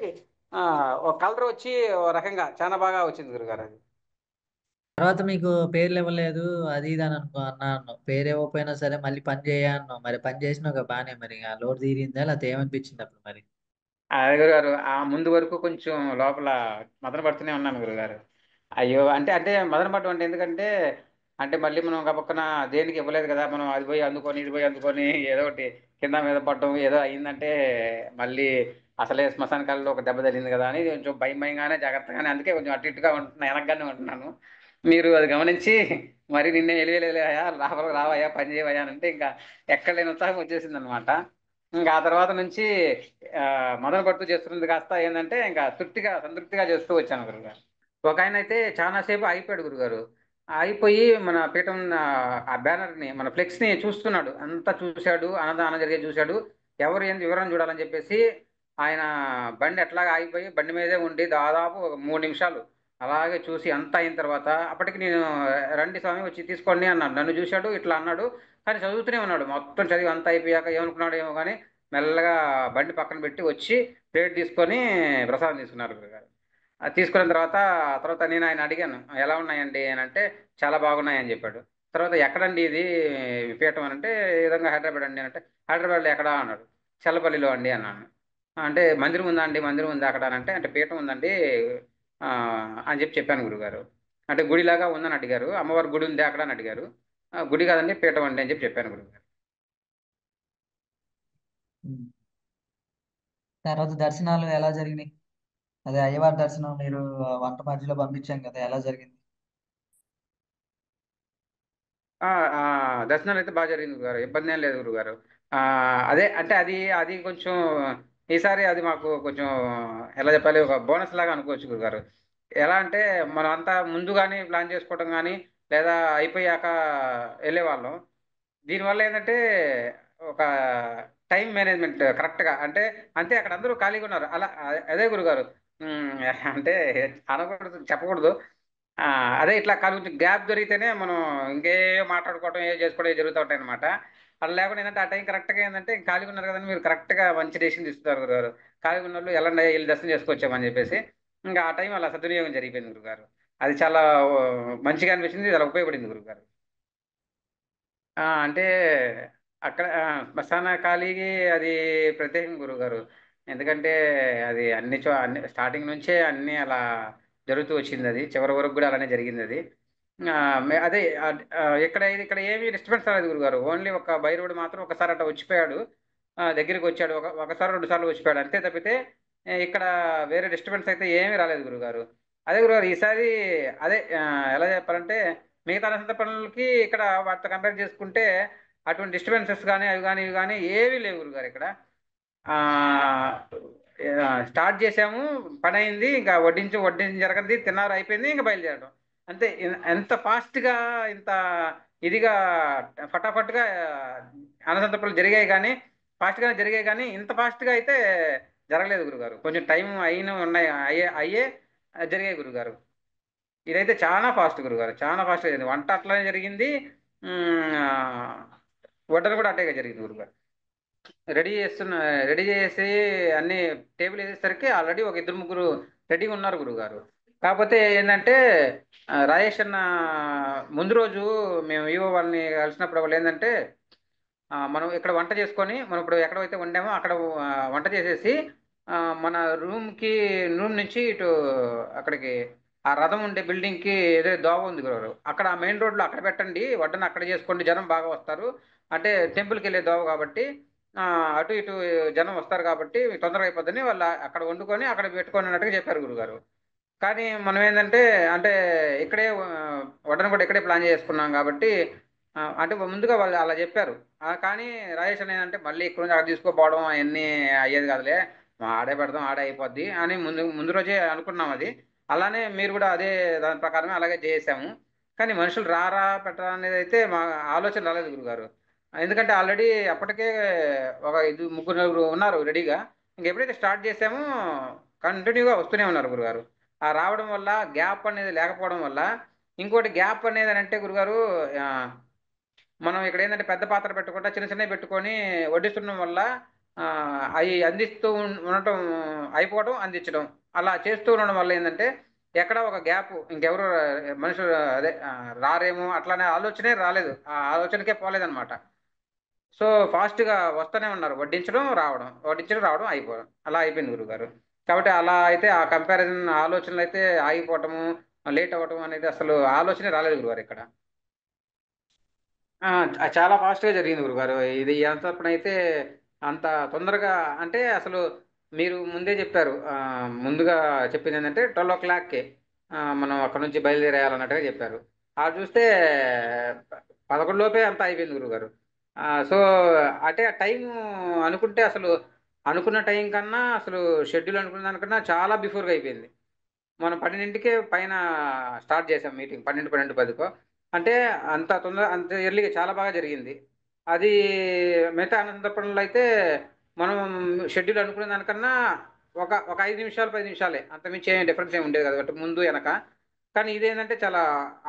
ఆ, ఒక కలర్ వచ్చి ఓ రకంగా చాలా బాగా వచ్చింది గురుగారు అది. తర్వాత మీకు పేర్లు ఇవ్వలేదు అది ఇది అని అన్నాను. పేరు ఇవ్వకపోయినా సరే మళ్ళీ పని చేయన్నావు, మరి పని చేసినావు బానే, మరి ఆ లోటు తీరిందా లేకపోతే ఏమనిపించింది అప్పుడు మరి? అదే గురుగారు, ఆ ముందు వరకు కొంచెం లోపల మదన పడుతూనే ఉన్నాను గురుగారు. అయ్యో అంటే అంటే మదన పడటం అంటే ఎందుకంటే అంటే మళ్ళీ మనం గబక్కన దేనికి ఇవ్వలేదు కదా, మనం అది పోయి అందుకొని ఇది పోయి అందుకొని ఏదో ఒకటి కింద మీద పడటం ఏదో అయిందంటే మళ్ళీ అసలే శ్మశానకాలలో ఒక దెబ్బ తగిలింది కదా అని కొంచెం భయం భయంగానే జాగ్రత్తగానే, అందుకే కొంచెం అటు ఇటుగా ఉంటున్నా, వెనకగానే ఉంటున్నాను. మీరు అది గమనించి మరి నిన్నే ఎలివేలేదయా రావాలి రావయ్యా పని చేయవయ్యా అని అంటే ఇంకా ఎక్కడ లేని ఉత్సాహం వచ్చేసింది అనమాట. ఇంకా ఆ తర్వాత నుంచి ఆ, మొదలు పడుతూ చేస్తున్నది కాస్త ఏంటంటే ఇంకా తృప్తిగా సంతృప్తిగా చేస్తూ వచ్చాను గురుగారు. ఒక ఆయన అయితే చాలా సేపు అయిపోయాడు గురుగారు. అయిపోయి మన పీఠం ఆ బ్యానర్ని మన ఫ్లెక్స్ని చూస్తున్నాడు, అంతా చూశాడు, అన్నదానం జరిగే చూశాడు. ఎవరు ఏంది వివరం చూడాలని చెప్పేసి ఆయన బండి ఎట్లాగా ఆగిపోయి బండి మీదే ఉండి దాదాపు ఒక 3 నిమిషాలు అలాగే చూసి అంతా అయిన తర్వాత అప్పటికి నేను రండి స్వామి వచ్చి తీసుకోండి అన్నాడు. నన్ను చూశాడు, ఇట్లా అన్నాడు, కానీ చదువుతూనే ఉన్నాడు. మొత్తం చదివి అంతా అయిపోయాక ఏమనుకున్నాడు ఏమో కానీ మెల్లగా బండి పక్కన పెట్టి వచ్చి ప్లేట్ తీసుకొని ప్రసాదం తీసుకున్నారు గురుగారు. అది తీసుకున్న తర్వాత తర్వాత నేను ఆయన అడిగాను ఎలా ఉన్నాయండి అని అంటే చాలా బాగున్నాయని చెప్పాడు. తర్వాత ఎక్కడండి ఇది పీఠం అని అంటే ఈ విధంగా హైదరాబాద్ అండి అని అంటే హైదరాబాద్లో ఎక్కడా అన్నాడు. చల్లపల్లిలో అండి అన్నాను. అంటే మందిరం ఉందా అండి, మందిరం ఉందా అక్కడ అని అంటే పీఠం ఉందండి ఆ, అని చెప్పాను గురుగారు. అంటే గుడిలాగా ఉందని అడిగారు, అమ్మవారి గుడి ఉంది అక్కడ అని అడిగారు. గుడి కాదండి పీఠం అండి అని చెప్పాను గురుగారు. ఉమ్. ఆ రోజు దర్శనాలు ఎలా జరిగినాయి? అదే అయ్యవారి దర్శనం మీరు వంట మధ్యలో పంపించాం కదా, ఎలా జరిగింది? ఆ, ఆ, దర్శనాలు అయితే బాగా జరిగింది గురుగారు, ఇబ్బంది ఏం లేదు గురుగారు. ఆ, అదే అంటే అది కొంచెం ఈసారి అది మాకు కొంచెం ఎలా చెప్పాలి ఒక బోనస్ లాగా అనుకోవచ్చు గురుగారు. ఎలా అంటే మనం అంతా ముందుగానే ప్లాన్ చేసుకోవడం కానీ లేదా అయిపోయాక వెళ్ళేవాళ్ళం. దీనివల్ల ఏంటంటే ఒక టైం మేనేజ్మెంట్ కరెక్ట్గా అంటే అంతే అక్కడ అందరూ ఖాళీగా ఉన్నారు అలా అదే గురుగారు. ఉమ్, అంటే అనకూడదు చెప్పకూడదు. ఆ, అదే ఇట్లా కొంచెం గ్యాప్ దొరికితేనే మనం ఇంకే మాట్లాడుకోవడం ఏ చేసుకోవడం ఏ జరుగుతూ ఉంటాయి అనమాట. అలా లేకుండా ఏంటంటే ఆ టైం కరెక్ట్గా ఏంటంటే ఖాళీగా ఉన్నారు కదండి మీరు కరెక్ట్గా మంచి డెసిషన్ తీసుకున్నారు గురుగారు. ఖాళీగా ఉన్న వాళ్ళు ఎల్లండి వెళ్ళి దర్శనం చేసుకోవచ్చామని చెప్పేసి ఇంకా ఆ టైం అలా సద్వినియోగం జరిగిపోయింది గురుగారు. అది చాలా మంచిగా అనిపించింది, చాలా ఉపయోగపడింది గురుగారు. అంటే అక్కడ శ్మశాన ఖాళీకి అది ప్రత్యేకం గురుగారు. ఎందుకంటే అది అన్ని స్టార్టింగ్ నుంచే అన్ని అలా జరుగుతూ వచ్చింది, అది చివరి వరకు కూడా అలానే జరిగింది అది. అదే ఇక్కడ ఏమీ డిస్టర్బెన్స్ రాలేదు గురుగారు. ఓన్లీ ఒక బైరోడ్ మాత్రం ఒకసారి అట్లా వచ్చిపోయాడు, దగ్గరికి వచ్చాడు ఒకసారి 2 సార్లు వచ్చిపోయాడు అంతే తప్పితే ఇక్కడ వేరే డిస్టర్బెన్స్ అయితే ఏమీ రాలేదు గురుగారు. అదే గురుగారు ఈసారి అదే ఎలా చెప్పాలంటే మిగతా సందర్భాలకి ఇక్కడ వాటితో కంపేర్ చేసుకుంటే అటువంటి డిస్టర్బెన్సెస్ కానీ అవి కానీ ఇవి కానీ ఏవీ లేవు గురుగారు ఇక్కడ. ఆ, స్టార్ట్ చేసాము, పని అయింది, ఇంకా వడ్డించి జరగద్ది తిన్నారు అయిపోయింది ఇంకా బయలుదేరడం అంతే. ఎంత ఫాస్ట్గా ఇంత ఇదిగా ఫటాఫట్గా అన్నసంతర్పణలు జరిగాయి కానీ ఫాస్ట్గానే జరిగాయి కానీ ఇంత ఫాస్ట్గా అయితే జరగలేదు గురుగారు. కొంచెం టైం అయిన ఉన్నాయి అయ్యే జరిగాయి గురుగారు. ఇదైతే చాలా ఫాస్ట్ గురుగారు, చాలా ఫాస్ట్ జరిగింది. వంట అట్లానే జరిగింది. ఉమ్, ఆ, వడ్డన కూడా అట్టేగా జరిగింది గురుగారు. రెడీ చేస్తున్న రెడీ చేసి అన్ని టేబుల్ వేసేసరికి ఆల్రెడీ ఒక ఇద్దరు ముగ్గురు రెడీగా ఉన్నారు గురుగారు. కాకపోతే ఏంటంటే రాజేష్ అన్న ముందు రోజు మేము ఈవో వాళ్ళని కలిసినప్పుడు వాళ్ళు ఏంటంటే మనం ఇక్కడ వంట చేసుకొని మనం ఇప్పుడు ఎక్కడైతే వండామో అక్కడ వంట చేసేసి ఆ, మన రూమ్ నుంచి ఇటు అక్కడికి ఆ రథం ఉండే బిల్డింగ్ కి ఏదో దోవ ఉంది గురు, అక్కడ మెయిన్ రోడ్ లో అక్కడ పెట్టండి వడ్డన అక్కడ చేసుకోండి జనం బాగా వస్తారు. అంటే టెంపుల్కి వెళ్ళే దోవ కాబట్టి ఆ, అటు ఇటు జనం వస్తారు కాబట్టి తొందరగా అయిపోద్దని వాళ్ళు అక్కడ వండుకొని అక్కడ పెట్టుకొని అన్నట్టుగా చెప్పారు గురుగారు. కానీ మనం ఏంటంటే అంటే ఇక్కడే వడ్డన కూడా ఇక్కడే ప్లాన్ చేసుకున్నాం కాబట్టి అంటే ముందుగా వాళ్ళు అలా చెప్పారు. కానీ రాజేష్ అని ఏంటంటే మళ్ళీ ఇక్కడ నుంచి అక్కడ తీసుకోపోవడం అవన్నీ అయ్యేది కాదులే, ఆడే పెడదాం ఆడే అయిపోద్ది అని ముందు ముందు రోజే అనుకున్నాం అది. అలానే మీరు కూడా అదే దాని ప్రకారమే అలాగే చేసాము. కానీ మనుషులు రారా పెట్టరా అనేది అయితే మా ఆలోచన రాలేదు గురుగారు. ఎందుకంటే ఆల్రెడీ అప్పటికే ఒక ముగ్గురు నలుగురు ఉన్నారు రెడీగా. ఎప్పుడైతే స్టార్ట్ చేసామో కంటిన్యూగా వస్తూనే ఉన్నారు గురుగారు. ఆ రావడం వల్ల గ్యాప్ అనేది లేకపోవడం వల్ల ఇంకోటి గ్యాప్ అనేది అని అంటే గురుగారు ఆ, మనం ఇక్కడ ఏంటంటే పెద్ద పాత్ర పెట్టకుండా చిన్న చిన్నవి పెట్టుకొని వడ్డిస్తుండడం వల్ల అవి అందిస్తూ ఉండటం అయిపోవడం అందించడం అలా చేస్తూ ఉండడం వల్ల ఏంటంటే ఎక్కడ ఒక గ్యాప్ ఇంకెవరు మనుషులు అదే రారేమో అట్లానే ఆలోచనే రాలేదు, ఆ ఆలోచనకే పోలేదన్నమాట. సో ఫాస్ట్గా వస్తూనే ఉన్నారు, వడ్డించడం రావడం అయిపోవడం అలా అయిపోయింది గురుగారు. కాబట్టి అలా అయితే ఆ కంపారిజన్ ఆలోచనలు అయితే ఆగిపోవటము లేట్ అవ్వటం అనేది అసలు ఆలోచనే రాలేదు గురుగారు ఇక్కడ. చాలా ఫాస్ట్గా జరిగింది గురుగారు. ఇది ఎంత అయితే అంత తొందరగా అంటే అసలు మీరు ముందే చెప్పారు. ముందుగా చెప్పింది ఏంటంటే 12 o'clockకే మనం అక్కడ నుంచి బయలుదేరేయాలన్నట్టుగా చెప్పారు. చూస్తే 11 లోపే అంతా అయిపోయింది గురుగారు. సో అంటే ఆ టైం అనుకుంటే అసలు అనుకున్న టైం కన్నా అసలు షెడ్యూల్ అనుకున్న దానికన్నా చాలా బిఫోర్గా అయిపోయింది. మనం 12కే పైన స్టార్ట్ చేసాం మీటింగ్. 12:10కో. అంటే అంత తొందర అంత ఎర్లీగా చాలా బాగా జరిగింది. అది మిగతా అన్న సందర్భంలో అయితే మనం షెడ్యూల్ అనుకునే దానికన్నా ఒక 5 నిమిషాలు, 10 నిమిషాలే. అంతకుమించి ఏం డిఫరెన్స్ ఏమి ఉండేది కాదు. అంటే ముందు, వెనక. కానీ ఇదేంటంటే చాలా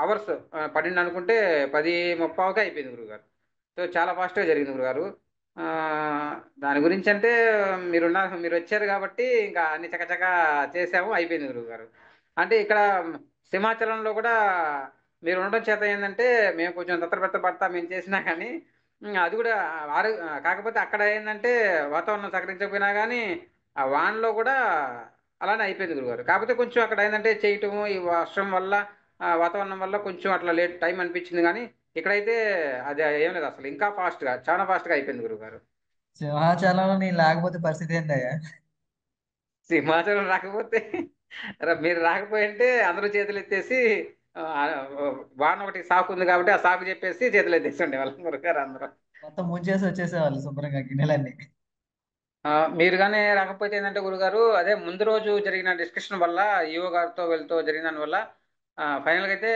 అవర్స్ 12 అనుకుంటే 10:30కే అయిపోయింది గురువుగారు. సో, చాలా ఫాస్ట్‌గా జరిగింది గురుగారు. దాని గురించంటే మీరొచ్చారు గాబట్టి ఇంకా అన్ని చకచకా చేసాము. అయిపోయింది గురువుగారు. అంటే ఇక్కడ సింహాచలంలో గూడా మీరుండడం చేత ఏందంటే, మేము కొంచెం తత్తరబెత్తర పడతా మేము చేసినా గానీ, అది గూడా కాకపోతే అక్కడ ఏందంటే, వాతావరణం సహకరించకపోయినా గానీ, ఆ వానలో గూడా అలానే అయిపోయింది గురువుగారు. కాపోతే కొంచెం అక్కడ ఏందంటే చేయటము, ఈ వర్షం వల్ల వాతావరణం వల్ల కొంచెం అట్లా లేట్ టైం అనిపిచ్చింది గానీ, ఇక్కడైతే అది ఏం లేదసలు. ఇంకా ఫాస్ట్‌గా, చానా ఫాస్ట్‌గా అయిపోయింది గురువుగారు. సింహాచలంలో నేను లేకపోతే పరిస్థితి ఏందయ్యా? సింహాచలం రాకపోతే మీరు రాకపోయుంటే అందరూ చేతులెత్తేసి ఆహ్, వాన ఒకటి సాకుంది కాబట్టి, ఆ సాకు చెప్పేసి చేతులెత్తేసి ఉండేవాళ్ళం గురువుగారు అందరం. మొత్తం ముంచేసి వచ్చేసేవాళ్ళు శుభ్రంగా గిన్నెలన్నీ. మీరు గాని రాకపోతే ఏందంటే గురుగారు, అదే ముందు రోజు జరిగిన డిస్కషన్ వల్ల ఈఓ గారితో వీళ్ళతో జరిగిన దాని వల్ల ఫైనల్‌గా అయితే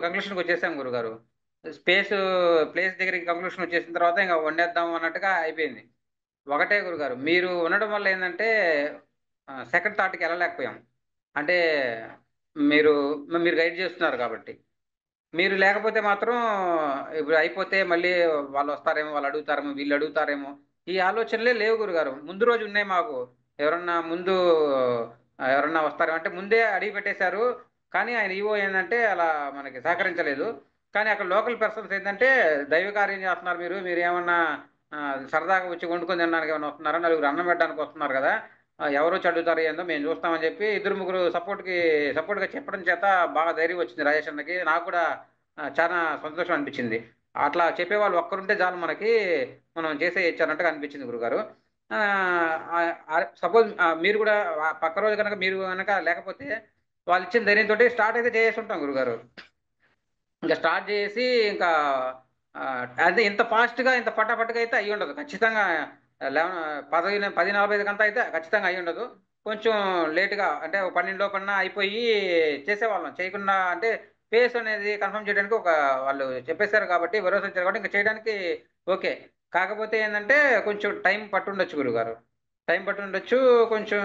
కంక్లూషన్‌కొచ్చేసాం గురుగారు. స్పేసు ప్లేస్ దగ్గరికి కంక్లూషనొచ్చేసిన తర్వాత ఇంక వండేద్దాం అన్నట్టుగా అయిపోయింది. ఒకటే గురుగారు. మీరు ఉండడం వల్ల ఏందంటే సెకండ్ థాట్‌కి ఎళ్ళలేకపోయాం. అంటే మీరు మీరు గైడ్ చేస్తున్నారు కాబట్టి. మీరు లేకపోతే మాత్రం ఇప్పుడు అయిపోతే మళ్ళీ వాళ్ళొస్తారేమో, వాళ్ళడుగుతారేమో, వీళ్ళడుగుతారేమో, ఈ ఆలోచనలే లేవు గురుగారు. ముందు రోజు ఉన్నాయి మాకు. ఎవరన్నా ముందు ఎవరన్నా వస్తారేమో అంటే ముందే అడిగి పెట్టేశారు. కానీ ఆయన ఈఓ ఏందంటే అలా మనకి సహకరించలేదు. కానీ అక్కడ లోకల్ పర్సన్స్ ఏందంటే దైవ కార్యం చేస్తున్నారు మీరు. మీరేమన్నా సరదాగా వచ్చి వండుకొని తినడానికి ఏమన్నా వస్తున్నారా? నలుగురు అన్నం పెట్టడానికి వస్తున్నారు గదా! ఎవరొచ్చి అడుగుతారో ఏందో మేము చూస్తామని చెప్పి ఇద్దరు, ముగ్గురు సపోర్ట్‌గా చెప్పడం చేత బాగా ధైర్యం వచ్చింది రాజేష్ అన్నకి. నాకు కూడా చానా సంతోషం అనిపిచ్చింది. అట్లా చెప్పేవాళ్ళు ఒక్కరుంటే చాలు మనకి, మనం చేసేయొచ్చు అన్నట్టుగా అనిపిచ్చింది గురుగారు. సపోజ్ మీరు గూడా పక్క రోజు గనక మీరు గనక లేకపోతే, వాళ్ళిచ్చిన ధైర్యంతోటి స్టార్ట్ అయితే చేసేసుంటాం గురుగారు. ఇంక స్టార్ట్ జేసేసి ఇంకా అంటే ఇంత ఫాస్ట్‌గా, ఇంత ఫటాఫట్‌గా అయితే అయ్యుండదు. ఖచ్చితంగా 10:45 అయితే ఖచ్చితంగా అయ్యుండదు. కొంచెం లేట్‌గా అంటే ఒక 12 లోపన్నా అయిపోయి చేసేవాళ్ళం. చేయకుండా అంటే పేస్ అనేది కన్ఫర్మ్ చేయడానికి వాళ్ళు చెప్పేసారు కాబట్టి, భరోసా ఇచ్చారు కాబట్టి ఇంక చేయడానికి ఓకే. కాకపోతే ఏందంటే కొంచెం టైం పట్టుండొచ్చు గురువుగారు. టైం పట్టుండొచ్చు. కొంచెం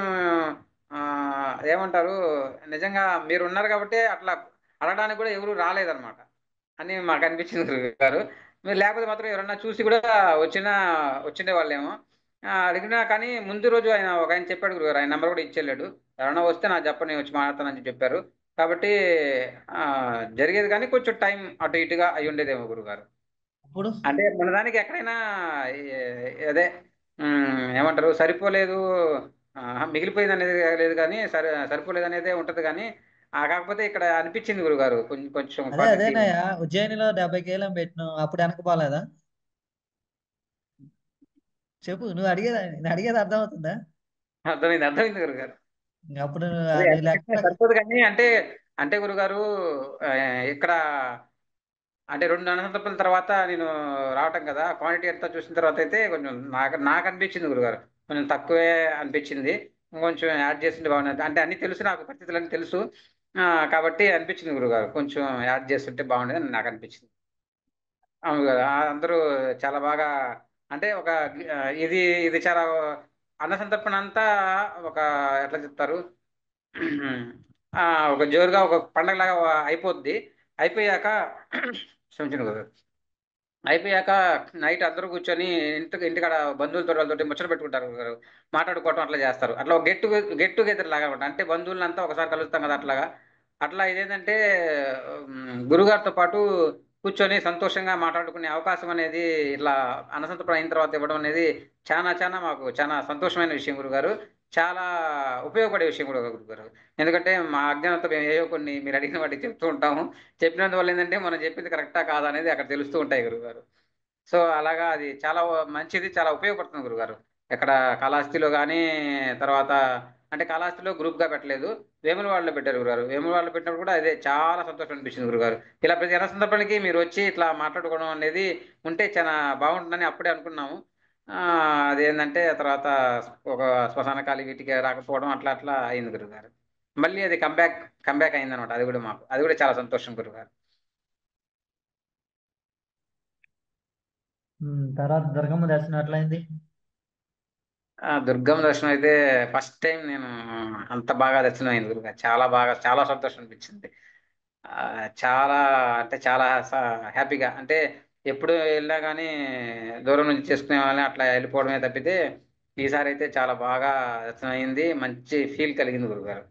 ఏమంటారు, నిజంగా మీరున్నారు గాబట్టే అట్లా అడగడానికి గూడా ఎవరు రాలేదనమాట అని మాకనిపించింది గురువుగారు. మీరు లేకపోతే మాత్రం ఎవరన్నా చూసి గూడా వచ్చినా వచ్చిండేవాళ్ళేమో. అడిగినా కానీ ముందు రోజు ఒకాయన చెప్పాడు గురువుగారు. ఆయన నంబర్ గూడా ఇచ్చెళ్ళాడు. ఎవరైనా వస్తే నాకు చెప్పండి నేను వచ్చి మాట్లాడతానని చెప్పారు. కాబట్టి జరిగేది కానీ కొంచెం టైం అటు ఇటుగా అయ్యుండేదేమో గురువుగారు. అప్పుడు అంటే మనదానికి ఎక్కడైనా అదే ఏమంటారు సరిపోలేదు, మిగిలిపోయిందనేది లేదు గానీ, సరిపోలేదనేదే ఉంటది గానీ, కాకపోతే ఇక్కడ అనిపిచ్చింది గురువుగారు. కొంచెం కొంచెం క్వాంటిటీ అదేనయ్యా ఉజ్జయినిలో 70 కేలం పెట్టినావు. అప్పుడు వెనకపోలేదా? చెప్పు నేను అడిగేది అర్థమవుతుందా? అర్థమైంది. అర్థమైంది గురుగారు. అప్పుడు అదే నువ్వు ఎంత పెట్టినా లెక్క సరిపోదు గానీ అంటే గురుగారు ఇక్కడ అంటే 2 అనంతపుల తర్వాత నేను రావటం కదా! క్వాంటిటీ అంతా చూసిన తర్వాతయితే కొంచెం నాకనిపించింది గురుగారు. కొంచెం తక్కువే అనిపించింది. ఇంకొంచెం యాడ్ చేసుంటే బాగుండేది. అంటే అన్నీ తెలుసు నాకు పరిస్థితులన్నీ తెలుసు. కాబట్టి అనిపించింది గురుగారు. కొంచెం యాడ్ చేసుంటే బాగుండేదని నాకనిపించింది. అవును గదా! అందరూ చాలా బాగా అంటే ఇది ఇది చాలా అన్న సంతర్పణ అంతా ఒక ఎట్లా చెప్తారు? ఆ! ఒక జోరుగా ఒక పండగలాగా అయిపోద్ది. అయిపోయాక క్షమించండి గురు. అయిపోయాక నైట్ అందరూ కూర్చొని ఇంటికాడ బంధువులతోటి వాళ్ళతోటి ముచ్చట పెట్టుకుంటారు గురుగారు. మాట్లాడుకోవటం అట్లా చేస్తారు. అట్లా ఒక గెట్ టుగెదర్ లాగా అన్నమాట. అంటే బంధువులంతా ఒకసారి కలుస్తాం కదా! అట్లాగా. అట్లా ఇదేంటంటే గురుగారితో పాటు కూర్చొని సంతోషంగా మాట్లాడుకునే అవకాశం అనేది ఇట్లా అన్నసంతర్పణ అయిన తర్వాత ఇవ్వడం అనేది చానా మాకు చానా సంతోషమైన విషయం గురుగారు. చాలా ఉపయోగపడే విషయం కూడా గురుగారు. ఎందుకంటే మా అజ్ఞానంతో మేము ఏవో కొన్ని మీరు అడిగిన వాటికి చెప్తూ ఉంటాము. చెప్పినందువల్ల ఏందంటే మనం చెప్పింది కరెక్టా కాదా అనేది అక్కడ తెలుస్తూ ఉంటాయి గురుగారు. సో, అలాగా అది చాలా మంచిది. చాలా ఉపయోగపడుతుంది గురుగారు. ఎక్కడ కాళహస్తిలో గానీ, తర్వాత అంటే కాళహస్తిలో గ్రూప్‌గా పెట్టలేదు. వేములవాడలో పెట్టారు గురుగారు. వేములవాడలో పెట్టినప్పుడు కూడా అదే చాలా సంతోషం అనిపించింది గురుగారు. ఇలా ప్రతి అన్న సందర్భానికి మీరొచ్చి ఇట్లా మాట్లాడుకోవడం అనేది ఉంటే చానా బావుంటుందని అప్పుడే అనుకున్నాము. అదేందంటే తర్వాత ఒక శ్మశాన ఖాళీ వీటికి రాకపోవడం అట్లా అయింది గురుగారు. మళ్ళీ అది కంబ్యాక్ అయిందనమాట. అది కూడా మాకు అది కూడా చాలా సంతోషం గురుగారు. తర్వాత దుర్గమ్మ దర్శనం ఎట్లయింది? దుర్గమ్మ దర్శనం అయితే ఫస్ట్ టైం నేను అంత బాగా దర్శనం అయింది గురుగారు. చాలా బాగా చాలా సంతోషం అనిపించింది. చాలా అంటే చాలా హ్యాపీగా అంటే ఎప్పుడు వెళ్ళినా కానీ దూరం నుంచి చేసుకునే వాళ్ళని అట్లా వెళ్ళిపోవడమే తప్పితే ఈసారి అయితే చాలా బాగా దర్శనం అయింది. మంచి ఫీల్ కలిగింది గురుగారు.